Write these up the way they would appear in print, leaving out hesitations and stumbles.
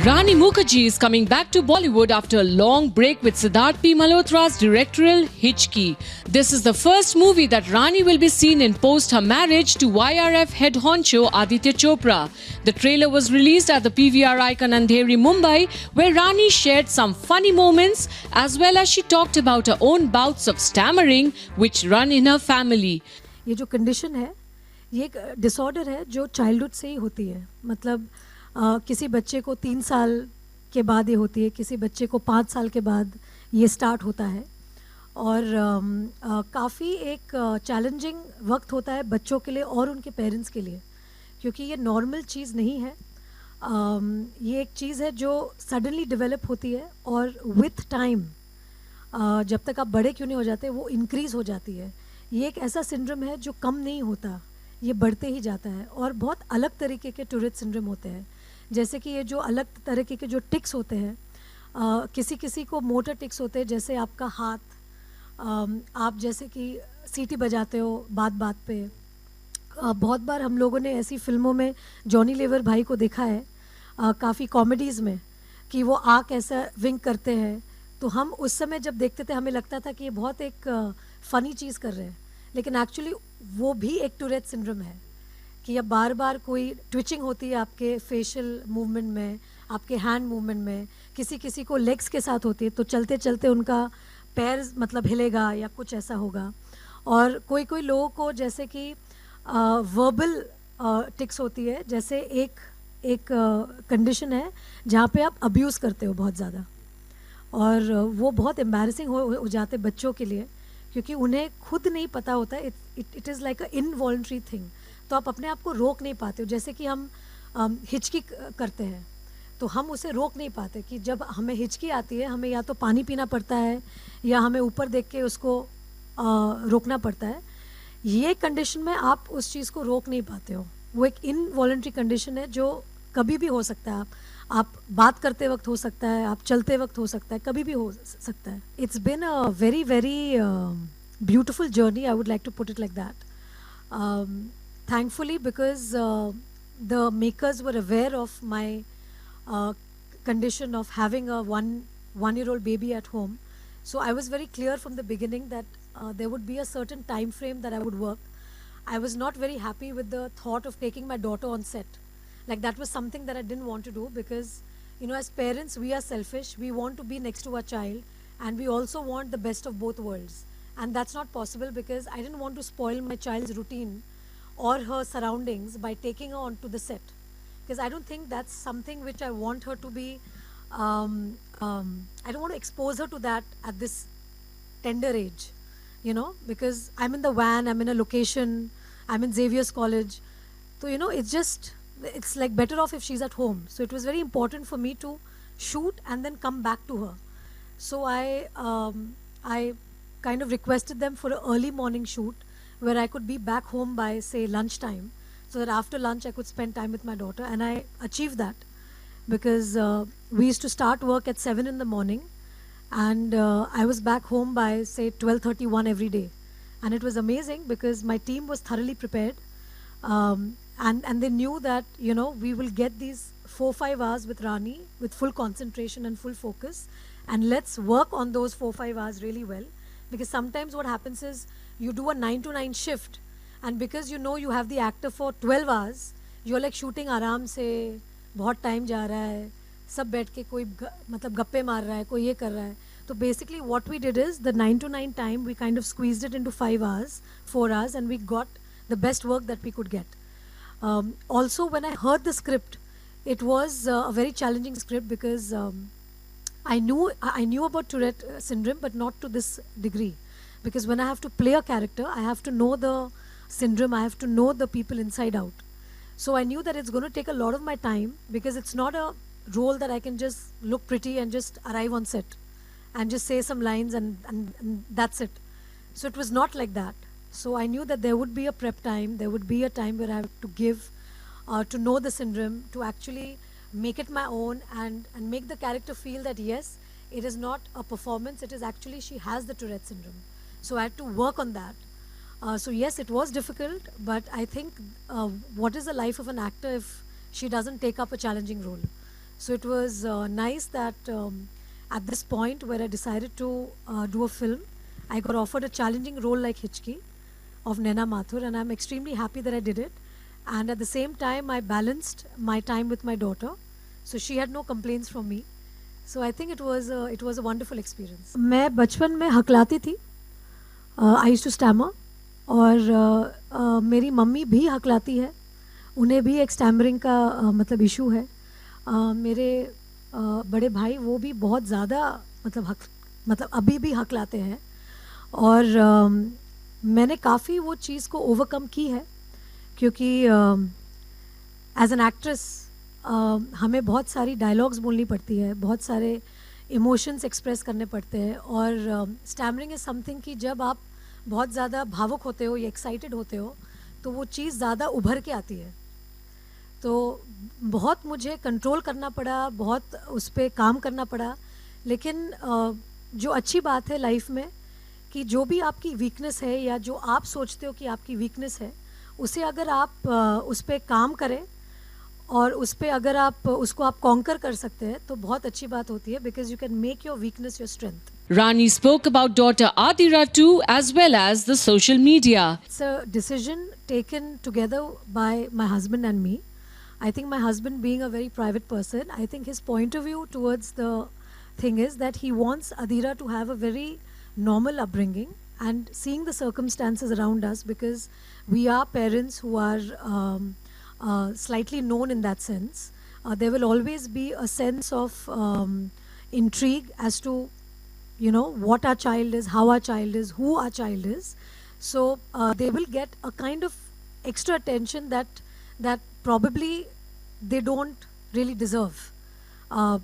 Rani Mukherjee is coming back to Bollywood after a long break with Siddharth P. Malhotra's directorial Hichki. This is the first movie that Rani will be seen in post her marriage to YRF head honcho Aditya Chopra. The trailer was released at the PVR Icon Andheri, Mumbai, where Rani shared some funny moments as well as she talked about her own bouts of stammering which run in her family. ये जो condition है ये एक disorder है जो childhood से ही होती है. मतलब किसी बच्चे को 3 साल के बाद ये होती है, किसी बच्चे को 5 साल के बाद ये स्टार्ट होता है. और काफ़ी एक चैलेंजिंग वक्त होता है बच्चों के लिए और उनके पेरेंट्स के लिए, क्योंकि ये नॉर्मल चीज़ नहीं है. ये एक चीज़ है जो सडनली डेवलप होती है और विथ टाइम जब तक आप बड़े क्यों नहीं हो जाते वो इंक्रीज़ हो जाती है. ये एक ऐसा सिंड्रोम है जो कम नहीं होता, ये बढ़ते ही जाता है. और बहुत अलग तरीके के टूरेट सिंड्रोम होते हैं, जैसे कि ये जो अलग तरीके के जो टिक्स होते हैं, किसी किसी को मोटर टिक्स होते हैं, जैसे आपका हाथ, आप जैसे कि सीटी बजाते हो बात बात पे. बहुत बार हम लोगों ने ऐसी फिल्मों में जॉनी लीवर भाई को देखा है, काफ़ी कॉमेडीज़ में, कि वो आँख ऐसा विंक करते हैं. तो हम उस समय जब देखते थे हमें लगता था कि ये बहुत एक फ़नी चीज़ कर रहे हैं, लेकिन एक्चुअली वो भी एक टूरेट सिंड्रोम है कि अब बार बार कोई ट्विचिंग होती है आपके फेशियल मूवमेंट में, आपके हैंड मूवमेंट में. किसी किसी को लेग्स के साथ होती है, तो चलते चलते उनका पैर मतलब हिलेगा या कुछ ऐसा होगा. और कोई कोई लोगों को जैसे कि वर्बल टिक्स होती है, जैसे एक कंडीशन है जहाँ पे आप अब्यूज़ करते हो बहुत ज़्यादा, और वो बहुत एम्बैरेसिंग हो जाते बच्चों के लिए, क्योंकि उन्हें खुद नहीं पता होता. It is like a involuntary thing. तो आप अपने आप को रोक नहीं पाते हो. जैसे कि हम हिचकी करते हैं तो हम उसे रोक नहीं पाते, कि जब हमें हिचकी आती है हमें या तो पानी पीना पड़ता है या हमें ऊपर देख के उसको रोकना पड़ता है. ये कंडीशन में आप उस चीज़ को रोक नहीं पाते हो. वो एक इनवॉलंटरी कंडीशन है जो कभी भी हो सकता है. आप बात करते वक्त हो सकता है, आप चलते वक्त हो सकता है, कभी भी हो सकता है. It's been a very very beautiful journey, I would like to put it like that. Thankfully, because the makers were aware of my condition of having a one-year-old baby at home, so I was very clear from the beginning that there would be a certain time frame that I would work. I was not very happy with the thought of taking my daughter on set. Like, that was something that I didn't want to do, because as parents we are selfish. We want to be next to our child, and we also want the best of both worlds, and that's not possible because I didn't want to spoil my child's routine or her surroundings by taking her onto the set, because I don't think that's something which I want her to be. I don't want to expose her to that at this tender age, because I'm in the van, I'm in a location, I'm in Xavier's College. So it's like better off if she's at home. So it was very important for me to shoot and then come back to her. So I kind of requested them for an early morning shoot where I could be back home by, say, lunchtime, so that after lunch I could spend time with my daughter. And I achieved that, because we used to start work at 7 in the morning, and I was back home by, say, 12:31 every day. And it was amazing because my team was thoroughly prepared, and they knew that we will get these 4-5 hours with Rani with full concentration and full focus, and let's work on those 4-5 hours really well. Because sometimes what happens is you do a 9 to 9 shift, and because you have the actor for 12 hours, you're like shooting आराम से, बहुत time जा रहा है, सब बैठ के कोई मतलब गप्पे मार रहा है, कोई ये कर रहा है. तो basically what we did is the 9 to 9 time we kind of squeezed it into 5 hours, 4 hours, and we got the best work that we could get. Also, when I heard the script, it was a very challenging script, because I knew about Tourette syndrome, but not to this degree. Because when I have to play a character, I have to know the syndrome, I have to know the people inside out. So I knew that it's going to take a lot of my time, because it's not a role that I can just look pretty and just arrive on set and just say some lines and that's it. So it was not like that. So I knew that there would be a prep time, there would be a time where I have to give, to know the syndrome, to actually make it my own, and make the character feel that yes, it is not a performance, it is actually she has the Tourette syndrome. So I had to work on that. So yes, it was difficult, but I think what is the life of an actor if she doesn't take up a challenging role? So it was nice that at this point where I decided to do a film, I got offered a challenging role like Hichki of Naina Mathur, and I'm extremely happy that I did it. And at the same time, I balanced my time with my daughter, so she had no complaints from me. So I think it was a wonderful experience. मैं बचपन में हकलाती थी. I used to stammer, और मेरी mummy भी हकलाती है. उन्हें भी एक स्टैमरिंग का मतलब इशू है. मेरे बड़े भाई वो भी बहुत ज़्यादा मतलब अभी भी हकलाते हैं, और मैंने काफ़ी वो चीज़ को ओवरकम की है, क्योंकि एज एन एक्ट्रेस हमें बहुत सारी डायलॉग्स बोलनी पड़ती है, बहुत सारे इमोशंस एक्सप्रेस करने पड़ते हैं, और स्टैमरिंग इज़ समथिंग कि जब आप बहुत ज़्यादा भावुक होते हो या एक्साइटेड होते हो तो वो चीज़ ज़्यादा उभर के आती है. तो बहुत मुझे कंट्रोल करना पड़ा, बहुत उस पर काम करना पड़ा. लेकिन जो अच्छी बात है लाइफ में कि जो भी आपकी वीकनेस है या जो आप सोचते हो कि आपकी वीकनेस है, उसे अगर आप उस पर काम करें और उस पर अगर आप उसको आप कॉन्कर कर सकते हैं तो बहुत अच्छी बात होती है, because you can make your weakness your strength. Rani spoke about daughter Adira too, as well as the social media. It's a decision taken together by my husband and me. I think my husband, being a very private person, I think his point of view towards the thing is that he wants Adira to have a very normal upbringing, and seeing the circumstances around us, because we are parents who are slightly known in that sense. There will always be a sense of intrigue as to, you know, what our child is, how our child is, who our child is. So they will get a kind of extra attention that probably they don't really deserve.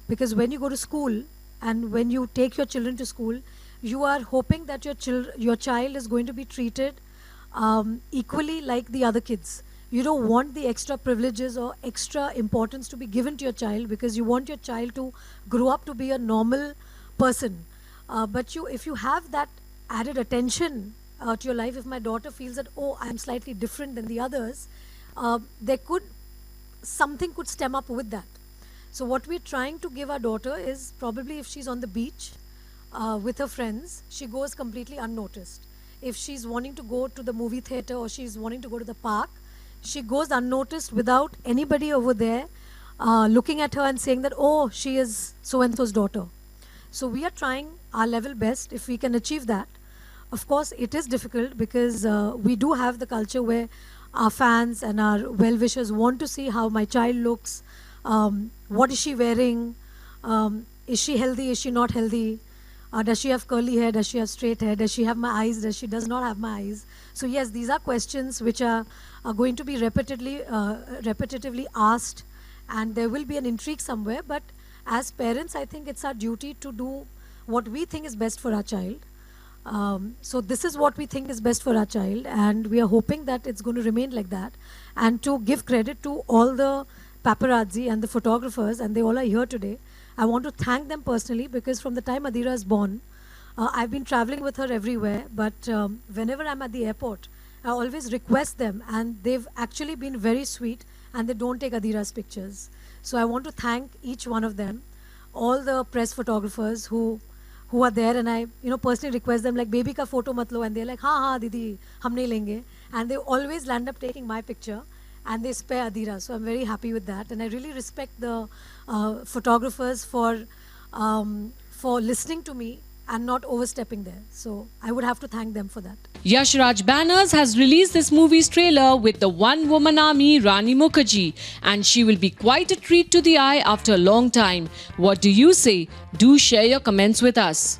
Because when you go to school and when you take your children to school, you are hoping that your child is going to be treated equally like the other kids. You don't want the extra privileges or extra importance to be given to your child, because you want your child to grow up to be a normal person. But if you have that added attention to your life, if my daughter feels that, oh, I'm slightly different than the others, something could stem up with that. So what we're trying to give our daughter is, probably if she's on the beach with her friends, she goes completely unnoticed. If she's wanting to go to the movie theater or she's wanting to go to the park, she goes unnoticed without anybody over there looking at her and saying that, oh, she is so-and-so's daughter. So we are trying our level best if we can achieve that. Of course, it is difficult because we do have the culture where our fans and our well-wishers want to see how my child looks, what is she wearing, is she healthy, is she not healthy, does she have curly hair, does she have straight hair, does she have my eyes, does she does not have my eyes. So yes, these are questions which are going to be repetitively asked, and there will be an intrigue somewhere, but as parents, I think it's our duty to do what we think is best for our child. So this is what we think is best for our child, and we are hoping that it's going to remain like that. And to give credit to all the paparazzi and the photographers, and they all are here today, I want to thank them personally, because from the time Adira is born, I've been traveling with her everywhere, but whenever I'm at the airport, I always request them, and they've actually been very sweet, and they don't take Adira's pictures. So I want to thank each one of them, all the press photographers who are there, and I personally request them, like, baby ka photo mat lo, and they're like, हाँ didi hum nahi lenge, and they always land up taking my picture and they spare Adira. So I'm very happy with that, and I really respect the photographers for listening to me and not overstepping there. So I would have to thank them for that. Yash Raj Banners has released this movie's trailer with the one-woman army Rani Mukherjee, and she will be quite a treat to the eye after a long time. What do you say? Do share your comments with us.